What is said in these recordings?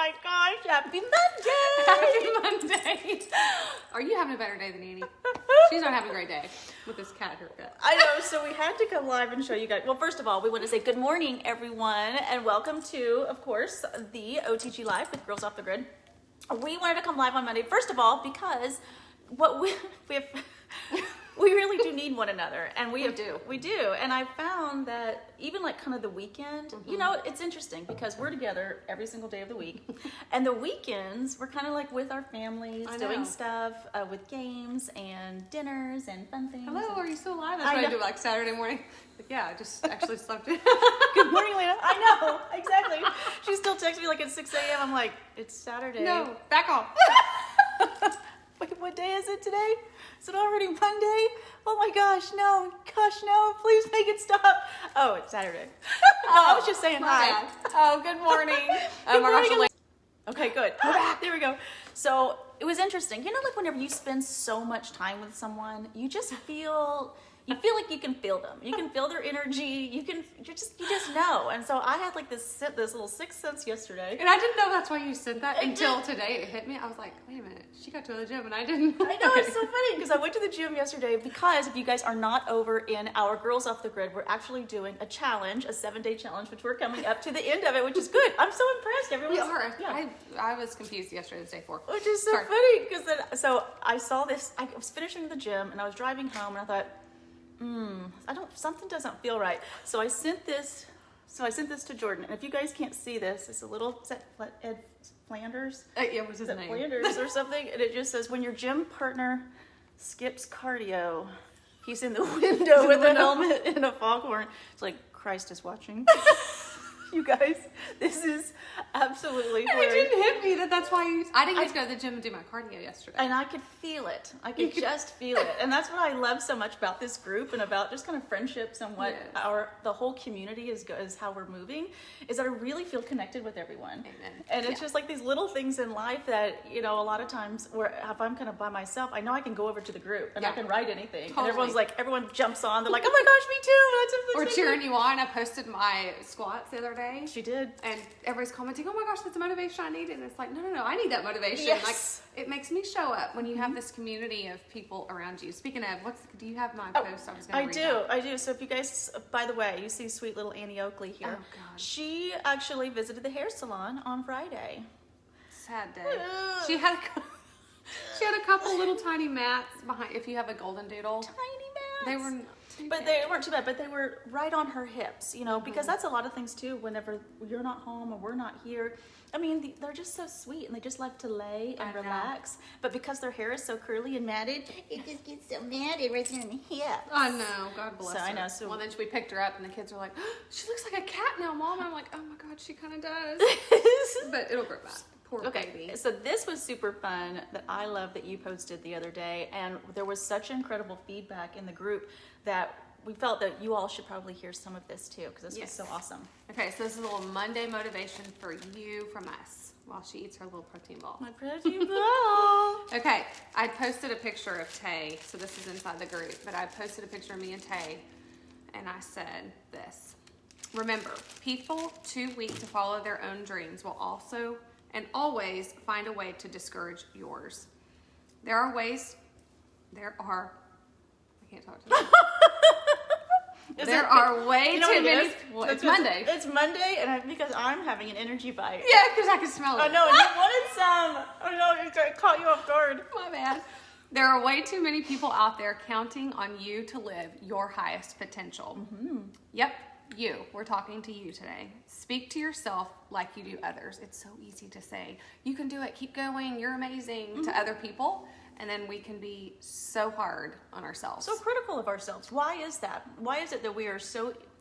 my gosh, happy Monday! Happy Monday. Are you having a better day than Annie? She's not having a great day with this cat haircut. I know, so we had to come live and show you guys. Well, first of all, we want to say good morning, everyone, and welcome to, of course, the OTG Live with Girls Off the Grid. We wanted to come live on Monday, first of all, because what we have... We really do need one another, and we do. And I found that even like kind of the weekend, you know, it's interesting because we're together every single day of the week, and the weekends we're kind of like with our families, doing stuff with games and dinners and fun things. Hello, are you still alive? That's what I do like Saturday morning. Like, yeah, I just actually slept in. Good morning, Lena. I know, exactly. She still texts me like at 6 a.m. I'm like, it's Saturday. No, back off. Wait, what day is it today? Is it already Monday? Oh my gosh, no, please make it stop. Oh, it's Saturday. No, I was just saying hi. Bad. Oh, good morning. Oh my gosh. Okay, good. There we go. So it was interesting. You know, like whenever you spend so much time with someone, you just feel like you can feel them. You can feel their energy. You just know. And so I had like this little sixth sense yesterday. And I didn't know that's why you said that until today. It hit me. I was like, wait a minute. She got to the gym and I didn't. I know, it's so funny because I went to the gym yesterday because if you guys are not over in our Girls Off the Grid, we're actually doing a challenge, a 7-day challenge, which we're coming up to the end of it, which is good. I'm so impressed. Everyone's, we are. Yeah. I was confused yesterday. It's day 4. Which is so funny because so I saw this. I was finishing the gym and I was driving home and I thought, something doesn't feel right. So I sent this to Jordan. And if you guys can't see this, it's a little Ed Flanders. Yeah, what's his name? Flanders or something. And it just says, when your gym partner skips cardio, he's in the window with a helmet and a foghorn. It's like, Christ is watching. You guys, this is absolutely hilarious. It didn't hit me that's why I didn't get to go to the gym and do my cardio yesterday. And I could feel it. I could just feel it. And that's what I love so much about this group and about just kind of friendships and what the whole community is how we're moving, is that I really feel connected with everyone. Amen. And it's just like these little things in life that, you know, a lot of times where if I'm kind of by myself, I know I can go over to the group and I can write anything. Totally. And everyone jumps on. They're like, oh my gosh, me too. Or cheering you on. I posted my squats the other day. She did. And everybody's commenting, oh my gosh, that's the motivation I needed. And it's like, no, I need that motivation. Yes. Like, it makes me show up when you have this community of people around you. Speaking of, do you have my post? I do. So if you guys, by the way, you see sweet little Annie Oakley here. Oh, God. She actually visited the hair salon on Friday. Sad day. She had a couple little tiny mats behind, if you have a golden doodle. Tiny mats. They were they weren't too bad, but they were right on her hips, you know, because that's a lot of things too. Whenever you're not home or we're not here, I mean, they're just so sweet and they just love to lay and relax. But because their hair is so curly and matted, it just gets so matted right there in the hip. I know, God bless her. I know. So well, then we picked her up and the kids were like, oh, she looks like a cat now, Mom. And I'm like, oh my God, she kind of does. But it'll grow back. Poor baby. So this was super fun that I love that you posted the other day, and there was such incredible feedback in the group that we felt that you all should probably hear some of this too, because this was so awesome. Okay, so this is a little Monday motivation for you from us while she eats her little protein ball. My protein ball. Okay, I posted a picture of Tay, so this is inside the group, but I posted a picture of me and Tay, and I said this. Remember, people too weak to follow their own dreams will also and always find a way to discourage yours. I can't talk to you. There are way too many. Well, it's Monday. It's Monday, and because I'm having an energy bite. Yeah, because I can smell it. I know, and you wanted some. Oh no, it caught you off guard. My bad. There are way too many people out there counting on you to live your highest potential. Yep. You. We're talking to you today. Speak to yourself like you do others. It's so easy to say, you can do it, keep going, you're amazing to other people. And then we can be so hard on ourselves. So critical of ourselves. Why is that? Why is it that we are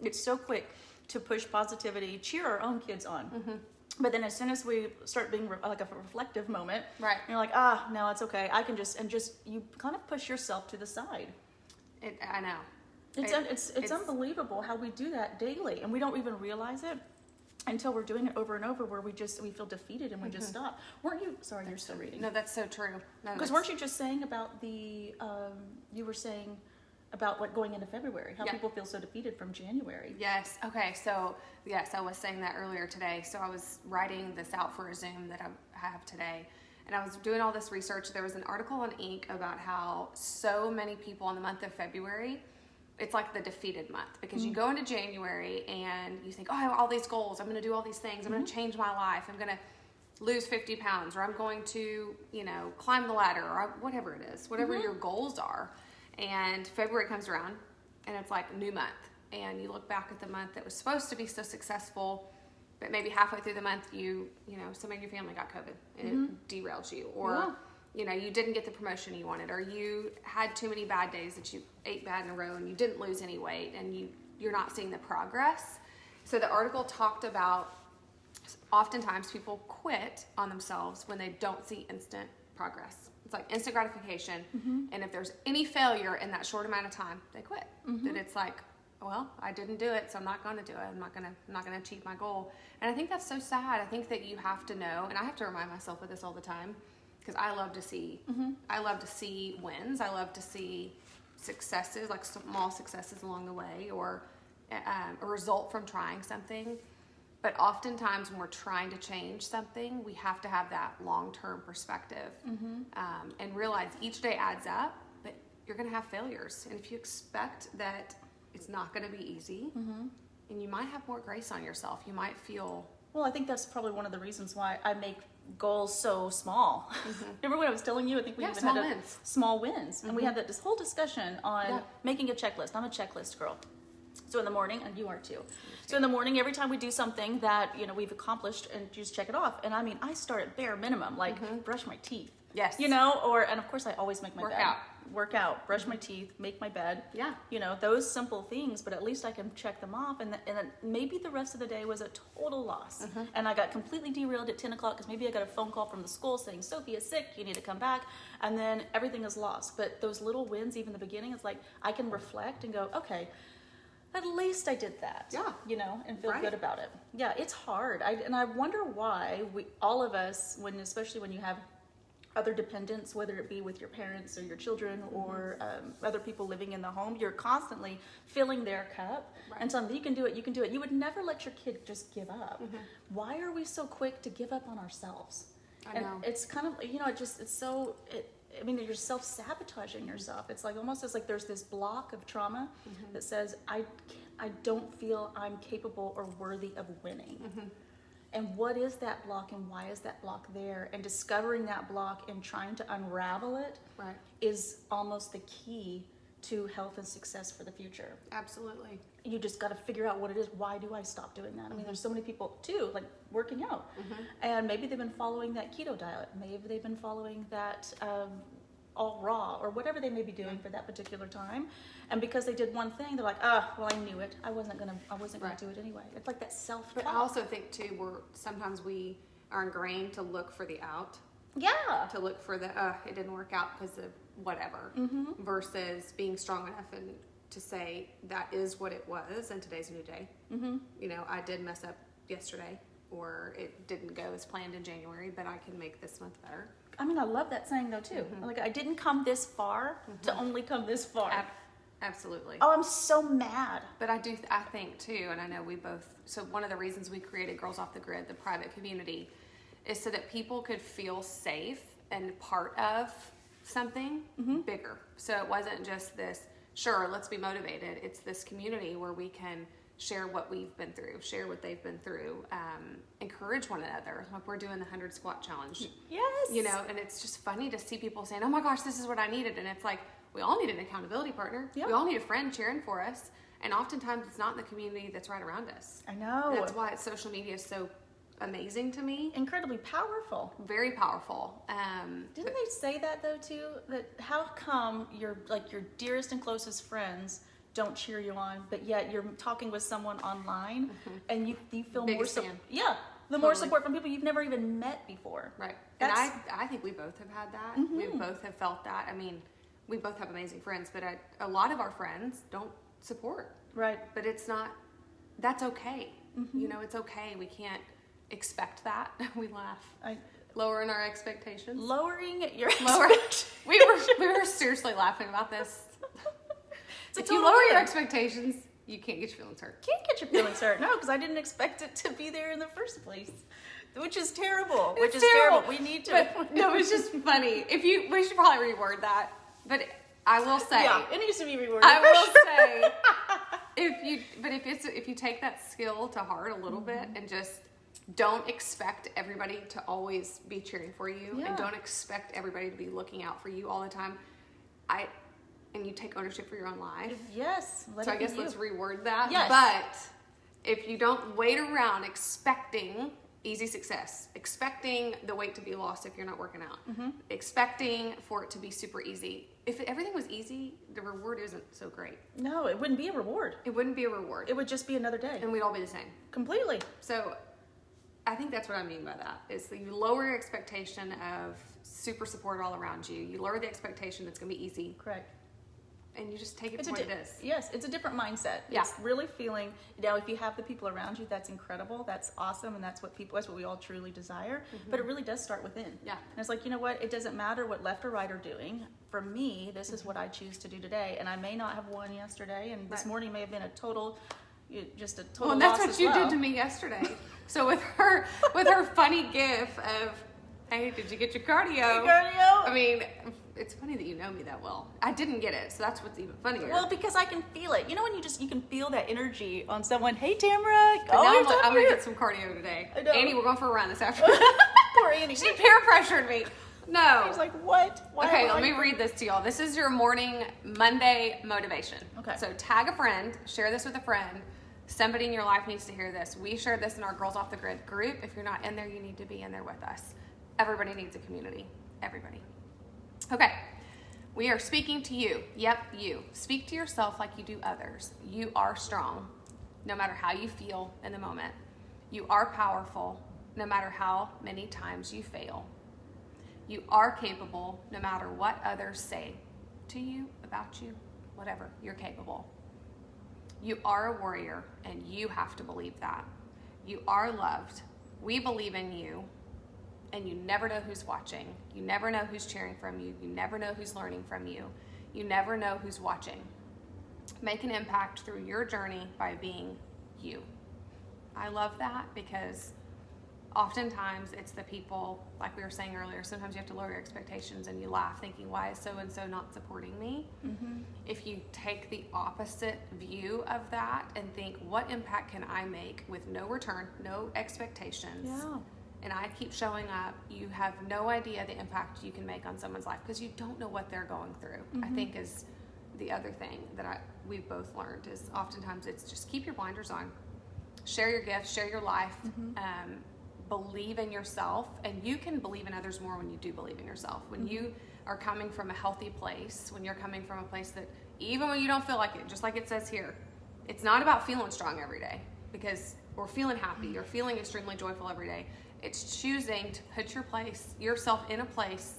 it's so quick to push positivity, cheer our own kids on? But then as soon as we start being like a reflective moment, right? You're like, no, it's okay. I can just you kind of push yourself to the side. I know. It's unbelievable how we do that daily, and we don't even realize it until we're doing it over and over, where we feel defeated and we just stop. Weren't you? Sorry, you're still reading. No, that's so true. Because weren't you just saying about the? You were saying about what going into February, how Yeah. people feel so defeated from January. Yes. Okay. So, yes, I was saying that earlier today. So, I was writing this out for a Zoom that I have today. And I was doing all this research. There was an article on Inc. about how so many people in the month of February, it's like the defeated month because you go into January and you think, oh, I have all these goals. I'm going to do all these things. I'm going to change my life. I'm going to lose 50 pounds, or I'm going to, climb the ladder, or whatever it is, whatever your goals are. And February comes around and it's like new month. And you look back at the month that was supposed to be so successful, but maybe halfway through the month, somebody in your family got COVID and it derailed you, or, you didn't get the promotion you wanted, or you had too many bad days that you ate bad in a row and you didn't lose any weight and you're not seeing the progress. So the article talked about oftentimes people quit on themselves when they don't see instant progress. It's like instant gratification. And if there's any failure in that short amount of time, they quit. Then it's like, well, I didn't do it, so I'm not going to do it. I'm not going to achieve my goal. And I think that's so sad. I think that you have to know, and I have to remind myself of this all the time, because I love to see wins. I love to see successes, like small successes along the way, or a result from trying something. But oftentimes when we're trying to change something, we have to have that long-term perspective and realize each day adds up, but you're going to have failures. And if you expect that it's not going to be easy, and you might have more grace on yourself, you might feel... Well, I think that's probably one of the reasons why I make goals so small. Remember when I was telling you? I think we even had small wins. And we had this whole discussion on making a checklist. I'm a checklist girl. So in the morning, and you are too. So in the morning, every time we do something that, we've accomplished, and just check it off. And I mean, I start at bare minimum, like brush my teeth. Yes. And of course I always make my bed. Work out, brush my teeth, make my bed. Yeah. Those simple things, but at least I can check them off. And then maybe the rest of the day was a total loss. And I got completely derailed at 10 o'clock because maybe I got a phone call from the school saying, Sophie is sick, you need to come back. And then everything is lost. But those little wins, even in the beginning, it's like I can reflect and go, okay, at least I did that. Yeah. And feel good about it. Yeah, it's hard. And I wonder why all of us, especially when you have other dependents, whether it be with your parents or your children or other people living in the home, you're constantly filling their cup and telling them, you can do it, you can do it. You would never let your kid just give up. Why are we so quick to give up on ourselves? I know. It's kind of, you're self-sabotaging yourself. It's like almost as like there's this block of trauma that says, I don't feel I'm capable or worthy of winning. And what is that block and why is that block there? And discovering that block and trying to unravel it is almost the key to health and success for the future. Absolutely. You just got to figure out what it is. Why do I stop doing that? I mean, there's so many people too, like working out. And maybe they've been following that keto diet. Maybe they've been following that all raw or whatever they may be doing for that particular time. And because they did one thing, they're like, well, I knew it. I wasn't gonna do it anyway. It's like that self-talk. But I also think too, sometimes we are ingrained to look for the out. Yeah. To look for the, it didn't work out because of whatever, versus being strong enough and to say that is what it was and today's a new day. I did mess up yesterday, or it didn't go as planned in January, but I can make this month better. I mean, I love that saying though too. Like, I didn't come this far to only come this far. Absolutely. Oh, I'm so mad. But I think too, and I know we both, so one of the reasons we created Girls Off the Grid, the private community, is so that people could feel safe and part of something bigger. So it wasn't just this, sure, let's be motivated. It's this community where we can share what we've been through, share what they've been through, encourage one another. Like we're doing the 100 squat challenge. Yes. And it's just funny to see people saying, oh my gosh, this is what I needed. And it's like, we all need an accountability partner. Yep. We all need a friend cheering for us. And oftentimes it's not in the community that's right around us. I know. That's why social media is so amazing to me. Incredibly powerful. Very powerful. Didn't they say that though too? That how come your dearest and closest friends don't cheer you on, but yet you're talking with someone online and you feel more support. Yeah, more support from people you've never even met before. Right. And I think we both have had that. We both have felt that. I mean, we both have amazing friends, but a lot of our friends don't support. Right. But it's not, that's okay. It's okay. We can't expect that. We laugh. Lowering our expectations. Lowering your we were seriously laughing about this. It's a If you total lower your win. expectations, you can't get your feelings hurt. Can't get your feelings hurt. No, because I didn't expect it to be there in the first place, which is terrible. It's Which is terrible. terrible. We need to. But no, it's just funny. We should probably reword that. But I will say, Yeah, it needs to be reworded. I for will sure. say, if you take that skill to heart a little bit and just don't expect everybody to always be cheering for you, Yeah. and don't expect everybody to be looking out for you all the time, and you take ownership for your own life. Yes. Let So it I be guess you. let's reword that. Yes. But if you don't wait around expecting easy success, expecting the weight to be lost if you're not working out, expecting for it to be super easy. If everything was easy, the reward isn't so great. No, it wouldn't be a reward. It wouldn't be a reward. It would just be another day. And we'd all be the same. Completely. So I think that's what I mean by that, is that you lower your expectation of super support all around you. You lower the expectation that's going to be easy, Correct. and you just take it It's for what a it is. Yes, it's a different mindset. Yeah. It's really feeling, if you have the people around you, that's incredible, that's awesome, and that's what we all truly desire. But it really does start within. Yeah. And it's like, you know what? It doesn't matter what left or right are doing. For me, this is what I choose to do today. And I may not have won yesterday, and this Right. morning may have been a total loss Well, and that's what as you well. did to me yesterday. So with her funny gif of, hey, did you get your cardio? Cardio? I mean, it's funny that you know me that well. I didn't get it, so that's what's even funnier. Well, because I can feel it. You know when you can feel that energy on someone. Hey, Tamara. But now I'm, here's like, I'm here. gonna get some cardio today. I know. Annie, we're going for a run this afternoon. Poor Annie. She peer pressured me. No. He's like, what? Why Okay, am let I- me read this to y'all. This is your morning Monday motivation. Okay. So tag a friend, share this with a friend. Somebody in your life needs to hear this. We shared this in our Girls Off the Grid group. If you're not in there, you need to be in there with us. Everybody needs a community. Everybody. Okay. We are speaking to you. Yep, you. Speak to yourself like you do others. You are strong, no matter how you feel in the moment. You are powerful, no matter how many times you fail. You are capable, no matter what others say to you, about you, whatever. You're capable. You are a warrior, and you have to believe that. You are loved. We believe in you, and you never know who's watching. You never know who's cheering from you. You never know who's learning from you. You never know who's watching. Make an impact through your journey by being you. I love that because oftentimes it's the people, like we were saying earlier, sometimes you have to lower your expectations and you laugh thinking, why is so-and-so not supporting me? Mm-hmm. If you take the opposite view of that and think, what impact can I make with no return, no expectations, Yeah. and I keep showing up, you have no idea the impact you can make on someone's life because you don't know what they're going through. I think is the other thing that we've both learned is oftentimes it's just keep your blinders on. Share your gifts, share your life, believe in yourself, and you can believe in others more when you do believe in yourself. When you are coming from a healthy place, when you're coming from a place that even when you don't feel like it, just like it says here, it's not about feeling strong every day because we're feeling happy or feeling extremely joyful every day. It's choosing to put yourself in a place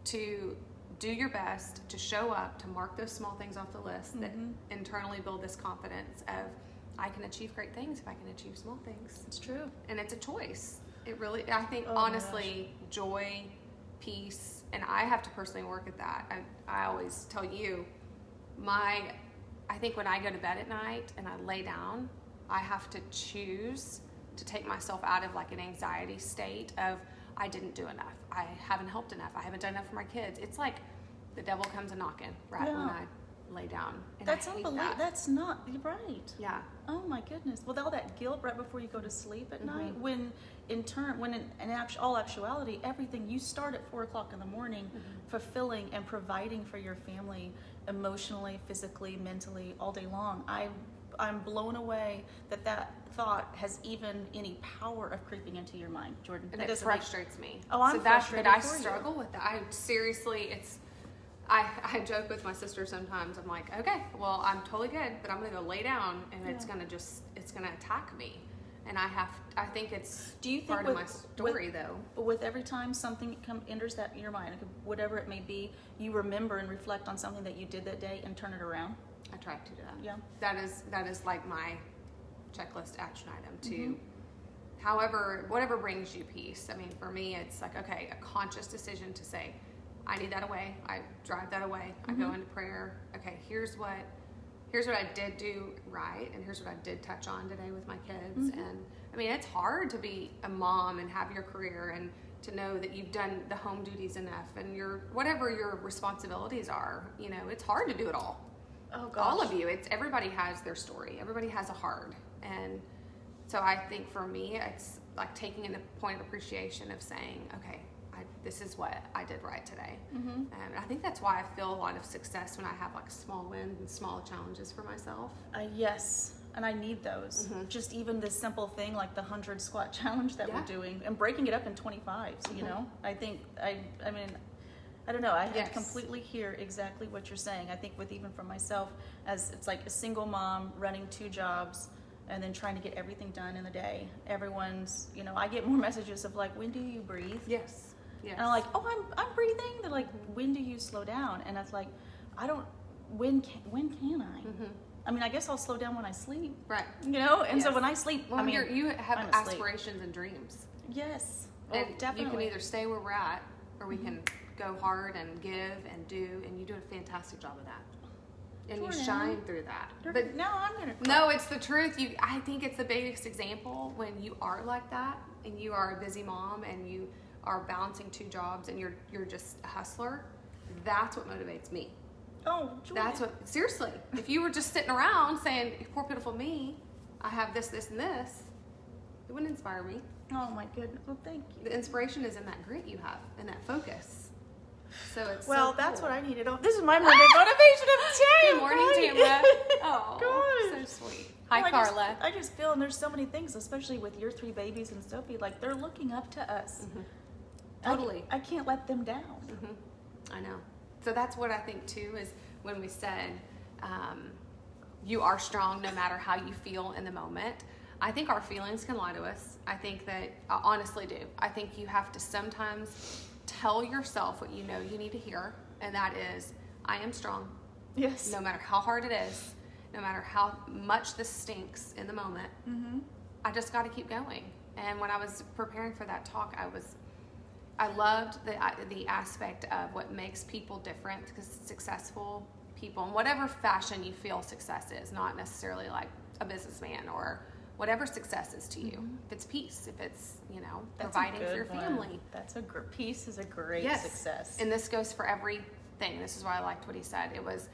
to do your best, to show up, to mark those small things off the list that internally build this confidence of I can achieve great things if I can achieve small things. It's true. And it's a choice. It really, I think, Oh my honestly, joy, peace, and I have to personally work at that. I always tell you, I think when I go to bed at night and I lay down, I have to choose to take myself out of like an anxiety state of I didn't do enough. I haven't helped enough. I haven't done enough for my kids. It's like the devil comes a knocking right when Yeah. I lay down. And That's I hate unbelievable. that. That's not you're right. Yeah. Oh my goodness. With all that guilt right before you go to sleep at night, when in all actuality, everything you start at 4:00 in the morning, fulfilling and providing for your family emotionally, physically, mentally, all day long. I'm blown away that thought has even any power of creeping into your mind, Jordan. And That it doesn't make- frustrates me. Oh, I'm so that's frustrated but I for you. struggle with that. I seriously, I joke with my sister sometimes. I'm like, okay, well, I'm totally good, but I'm gonna go lay down, and it's gonna attack me, and I think it's Do you think part with- of my story though. But with every time something enters that in your mind, whatever it may be, you remember and reflect on something that you did that day and turn it around. I try to do that. Yeah. That is like my checklist action item to whatever brings you peace. I mean, for me, it's like, okay, a conscious decision to say, I need that away. I drive that away. I go into prayer. Okay, here's what here's what I did do right, and here's what I did touch on today with my kids. And I mean, it's hard to be a mom and have your career and to know that you've done the home duties enough and whatever your responsibilities are. You know, it's hard to do it all. Oh gosh. All of you. Everybody has their story. Everybody has a hard. And so I think for me, it's like taking a point of appreciation of saying, okay, this is what I did right today. And I think that's why I feel a lot of success when I have like small wins and small challenges for myself. Yes, and I need those. Just even this simple thing like the 100 squat challenge that we're doing and breaking it up in 25s, you know? I think, I mean, I don't know, I completely hear exactly what you're saying. I think with even for myself, as it's like a single mom running 2 jobs and then trying to get everything done in the day. Everyone's, you know, I get more messages of like, when do you breathe? Yes. And I'm like, oh, I'm breathing. They're like, when do you slow down? And it's like, I don't. When can I? I mean, I guess I'll slow down when I sleep. Right. You know. And so when I sleep, well, I mean, you have I'm asleep. aspirations and dreams. Yes. And definitely. you can either stay where we're at, or we can go hard and give and do, and you do a fantastic job of that. And you shine through that. But no, I'm gonna. No, it's the truth. I think it's the biggest example when you are like that, and you are a busy mom, and you are balancing 2 jobs, and you're just a hustler. That's what motivates me. Oh, Jordan. That's what. Seriously, if you were just sitting around saying, "Poor pitiful me, I have this, this, and this," it wouldn't inspire me. Oh my goodness. Well, thank you. The inspiration is in that grit you have and that focus. So it's well, so that's cool. what I needed. Oh, this is my Monday motivation of the day. Good morning, Tamara. Oh, Gosh. so sweet. Hi, Well, Carla. I just feel, and there's so many things, especially with your 3 babies and Sophie, like they're looking up to us. Totally. I can't let them down. I know. So that's what I think too, is when we said you are strong no matter how you feel in the moment. I think our feelings can lie to us. I think that, I honestly do. I think you have to sometimes tell yourself what you know you need to hear, and that is, I am strong. Yes. No matter how hard it is, no matter how much this stinks in the moment, I just got to keep going. And when I was preparing for that talk, I loved the aspect of what makes people different, because successful people, in whatever fashion you feel success is, not necessarily like a businessman or whatever success is to you. If it's peace, if it's, you know, providing for your family. Peace is a great success. And this goes for everything. This is why I liked what he said. It was,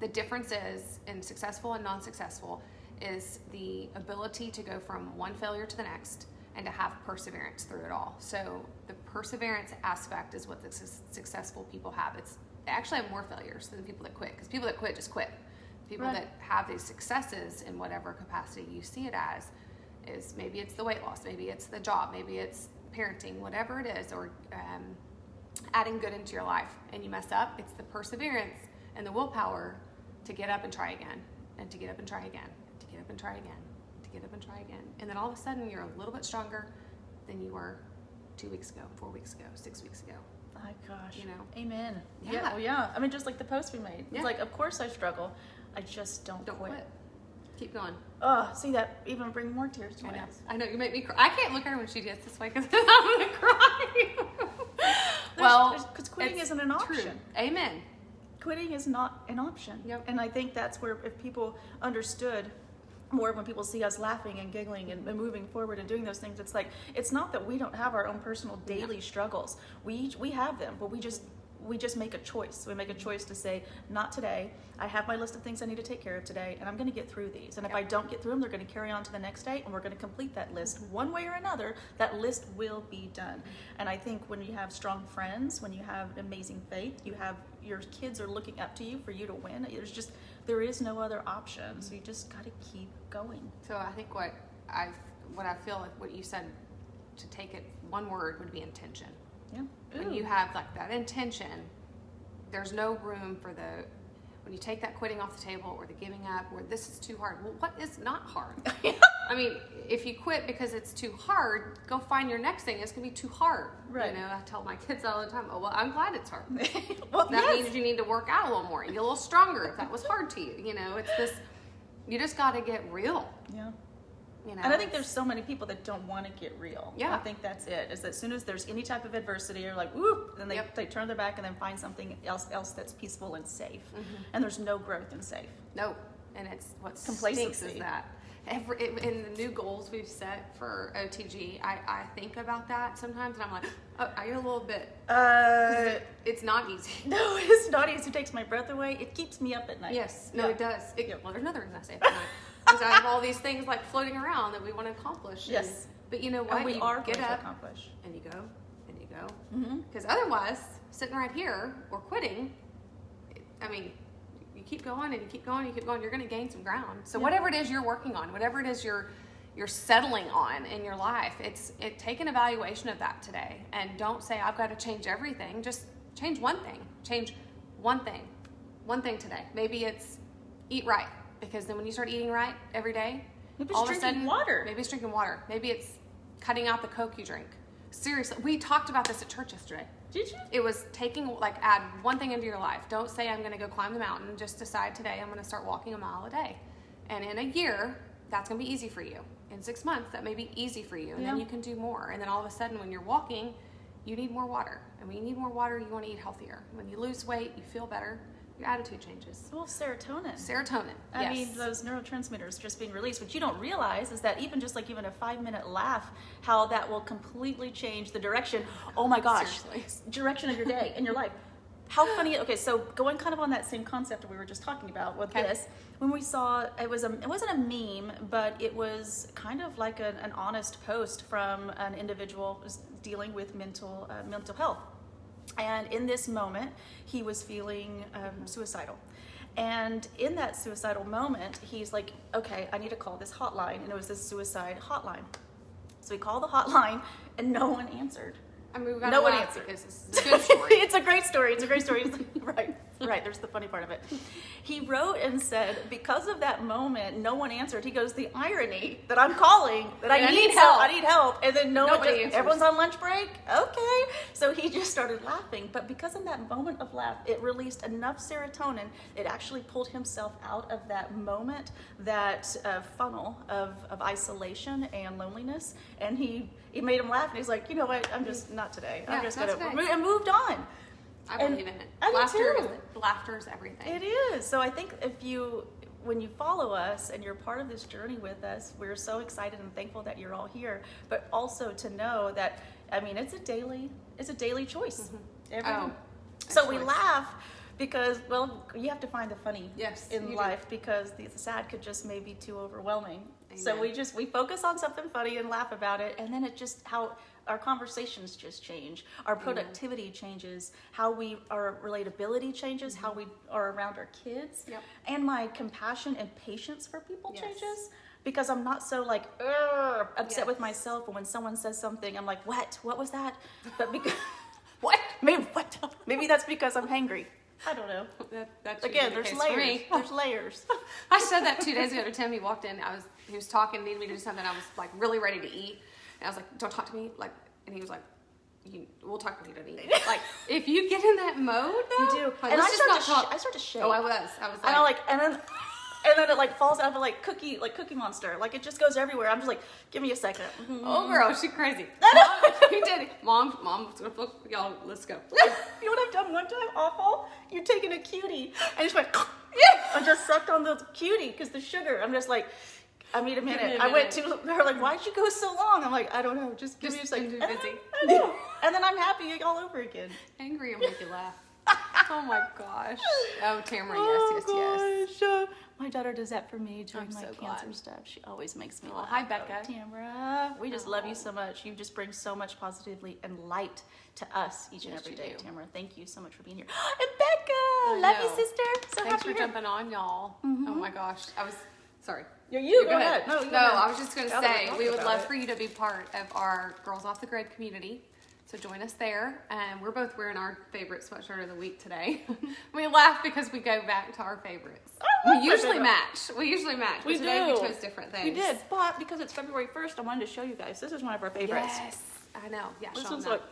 the difference is in successful and non-successful is the ability to go from one failure to the next and to have perseverance through it all. So the perseverance aspect is what the successful people have. They actually have more failures than the people that quit, because people that quit just quit. People that have these successes in whatever capacity you see it as, is maybe it's the weight loss, maybe it's the job, maybe it's parenting, whatever it is, or adding good into your life, and you mess up. It's the perseverance and the willpower to get up and try again, and to get up and try again, to get up and try again, to get up and try again. And then all of a sudden you're a little bit stronger than you were 2 weeks ago, 4 weeks ago, 6 weeks ago. My gosh. You know? Amen. Yeah. Yeah. I mean, just like the post we made. It's like, of course I struggle. I just don't quit. Keep going. Oh, see, that even bring more tears to my eyes. I know. You make me cry. I can't look at her when she gets this way, because I'm going to cry. Because quitting isn't an option. True. Amen. Quitting is not an option. Yep. And I think that's where, if people understood more, when people see us laughing and giggling and moving forward and doing those things, it's like, it's not that we don't have our own personal daily struggles. We have them, but we just make a choice. We make a choice to say, not today. I have my list of things I need to take care of today, and I'm going to get through these. And if I don't get through them, they're going to carry on to the next day, and we're going to complete that list one way or another. That list will be done. And I think when you have strong friends, when you have amazing faith, your kids are looking up to you for you to win. There is no other option. So you just got to keep going. So I think what I feel like what you said, to take it one word, would be intention. Yeah. When you have like that intention, there's no room for when you take that quitting off the table, or the giving up, or this is too hard. Well, what is not hard? I mean, if you quit because it's too hard, go find your next thing. It's going to be too hard. Right. You know, I tell my kids all the time, oh, well, I'm glad it's hard. Well, that means you need to work out a little more and get a little stronger if that was hard to you. You know, it's this, you just got to get real. Yeah. You know, And I think there's so many people that don't want to get real. Yeah. I think that's it. Is that as soon as there's any type of adversity, you're like, whoop, then they turn their back and then find something else that's peaceful and safe. And there's no growth in safe. no, and it's what Complacency. stinks is that. In the new goals we've set for OTG, I think about that sometimes, and I'm like, oh, I get a little bit. It's not easy. No, it's not easy. It takes my breath away. It keeps me up at night. Yes, no, Yeah. it does. Yeah. Well, there's another reason I say it tonight. Because I have all these things like floating around that we want to accomplish. Yes. But you know what? And we you are get going to up accomplish. and you go and you go. Mm-hmm. Because otherwise, sitting right here or quitting, I mean, you keep going and you keep going and you keep going, you're going to gain some ground. So Yeah. whatever it is you're working on, whatever it is you're settling on in your life, take an evaluation of that today. And don't say, I've got to change everything. Just change one thing. Change one thing. One thing today. Maybe it's eat right. Because then when you start eating right every day, Maybe it's all of a drinking sudden, water. Maybe it's drinking water. Maybe it's cutting out the Coke you drink. Seriously, we talked about this at church yesterday. Did you? It was add one thing into your life. Don't say I'm going to go climb the mountain. Just decide today I'm going to start walking a mile a day. And in a year, that's going to be easy for you. In 6 months, that may be easy for you. And then you can do more. And then all of a sudden, when you're walking, you need more water. And when you need more water, you want to eat healthier. When you lose weight, you feel better. Your attitude changes. Well, serotonin. Serotonin. I mean, those neurotransmitters just being released. What you don't realize is that even just like even a 5-minute laugh, how that will completely change the direction. Oh my gosh, Seriously. direction of your day and your life. How funny. Okay, so going kind of on that same concept that we were just talking about with this, when we saw it wasn't a meme, but it was kind of like an honest post from an individual dealing with mental health. And in this moment, he was feeling suicidal. And in that suicidal moment, he's like, okay, I need to call this hotline. And it was this suicide hotline. So he called the hotline and no one answered. I mean, we got No to one laugh answered. because this is a good story. It's a great story. It's a great story. Right. There's the funny part of it. He wrote and said, because of that moment, no one answered. He goes, the irony that I'm calling, that I need help, and then Nobody answers. everyone's on lunch break. Okay. So he just started laughing. But because of that moment of laugh, it released enough serotonin. It actually pulled himself out of that moment, that funnel of isolation and loneliness. And it made him laugh. And he's like, you know what? I'm just not today. I'm Yeah, just not going to today. and moved on. I believe in it. I do too. Laughter is everything. It is. So I think when you follow us and you're part of this journey with us, we're so excited and thankful that you're all here. But also to know that, I mean, it's a daily choice. Oh, So we choice. laugh because, well, you have to find the funny Yes, in you do. life because the sad could just maybe too overwhelming. So Amen. we focus on something funny and laugh about it, and then it just how our conversations just change, our productivity changes, how our relatability changes, how we are around our kids, Yep. and my compassion and patience for people Yes. changes. Because I'm not so like upset Yes. with myself, and when someone says something, I'm like, what was that? But because What? maybe that's because I'm hangry. I don't know. That's Again, usually the there's case for layers. me. There's layers. I said that 2 days ago to Tim. He walked in. He was talking, needed me to do something. I was like really ready to eat, and I was like, "Don't talk to me." Like, and he was like, "We'll talk when you don't eat." Like, if you get in that mode, though, You do. Like, And let's I just not start talk. I start to shake. Oh, I was like, And I like, and then it like falls out of like Cookie Monster. Like it just goes everywhere. I'm just like, give me a second. "Oh, girl, she's crazy." He did. Mom was gonna flip. Y'all, let's go. You know what I've done one time? Awful. You're taking a cutie and just went, and just sucked on the cutie because the sugar. I'm just like, I need a minute. I went to her like, why'd you go so long? I'm like, I don't know. Just give me a second. Just And busy. I know. And then I'm happy all over again. Angry will make you laugh. Oh my gosh. Oh, Tamara, yes. Gosh. My daughter does that for me during I'm my so cancer glad. stuff. She always makes me Oh, laugh. hi, Becca. Tamara. We just love you so much. You just bring so much positivity and light to us each and Yes, every you day, do. Tamara. Thank you so much for being here. And Becca, I love you, know. sister. So Thanks happy for you're here. jumping on, y'all. Oh my gosh. Sorry. You Go ahead. No, I was just going to Now that we're say, talking we would about love it. for you to be part of our Girls Off the Grid community. So join us there. And we're both wearing our favorite sweatshirt of the week today. We laugh because we go back to our favorites. I We love my usually favorite. match. But We today do. we chose different things. We did, but because it's February 1st, I wanted to show you guys. This is one of our favorites. Yes. I know. Yeah, This show 'em one's that. like,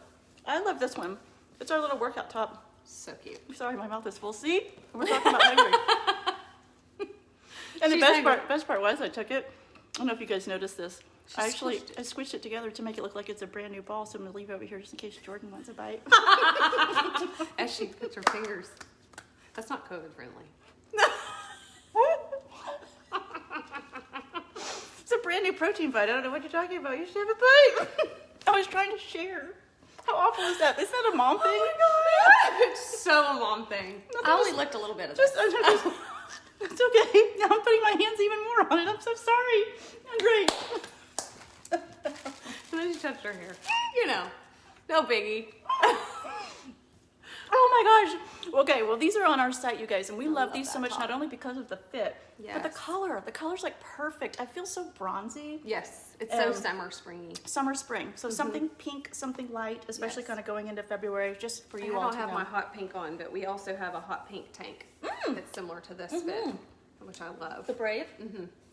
I love this one. It's our little workout top. So cute. Sorry, my mouth is full. See? We're talking about hungry. And the She's hungry. best part was I took it I don't know if you guys noticed this. I squished squished it together to make it look like it's a brand new ball, so I'm gonna leave it over here just in case Jordan wants a bite. As she puts her fingers. That's not COVID friendly. It's a brand new protein bite. I don't know what you're talking about. You should have a bite. I was trying to share. How awful is that? Is that a mom thing? Oh my god! It's so a mom thing. No, I only just- licked a little bit of Just, this. it's okay. Now I'm putting my hands even more on it. I'm so sorry. I'm great. And then she touched her hair. You know, no biggie. Oh my gosh. Okay, well these are on our site, you guys, and we love love these so that much, top. not only because of the fit, but the Yes. color. The color's like perfect. I feel so bronzy. Yes, it's so Um, summer springy. Summer, spring. So something pink, something light, especially Yes. kind of going into February, just for I you all don't to have know. my hot pink on, but we also have a hot pink tank that's similar to this fit, which I love. The Brave.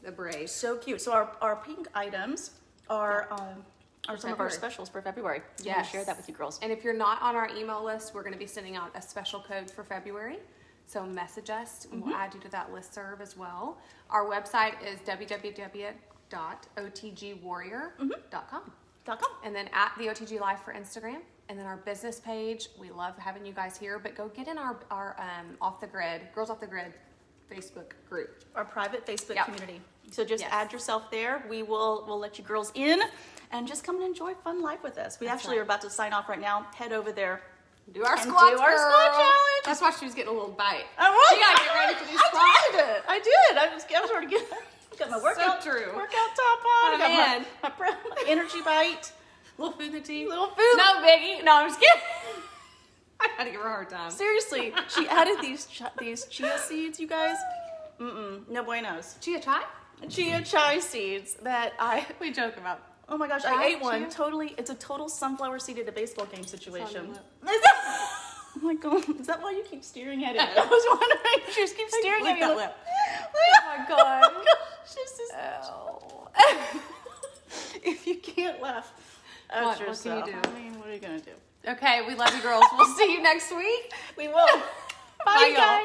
The Brave. So cute. So our pink items are some of our February. specials for February. So I'm gonna Yes. share that with you girls. And if you're not on our email list, we're going to be sending out a special code for February. So message us and we'll add you to that listserv as well. Our website is www.otgwarrior.com. .com. And then at the OTG Live for Instagram. And then our business page. We love having you guys here, but go get in our Off the Grid, Girls Off the Grid Facebook group. Our private Facebook Yep. community. So just Yes. add yourself there. We'll let you girls in and just come and enjoy fun life with us. We That's actually right. are about to sign off right now. Head over there. Do our And squats, do our girl. squat challenge. That's why she was getting a little bite. I was. You gotta get ready for these I squats. did. I was sort of got my workout true. workout top on. Oh, got man. my energy bite. Little food in the tea. Little food. No biggie. No, I'm just kidding. I gotta give her a hard time. Seriously, she added these chia seeds, you guys. No buenos. Chia chai? Chia chai seeds that We joke about. oh my gosh, Chai I ate one. chia? Totally, it's a total sunflower seed at a baseball game situation. your Is that, oh my god, is that why you keep staring at it? I was wondering. You just keep staring at Lick me. that like- lip. Oh my god. This is- Oh. if you can't laugh at What can you yourself, do? I mean, what are you gonna do? Okay, we love you girls. We'll see you next week. We will. Bye, Bye, y'all. guys.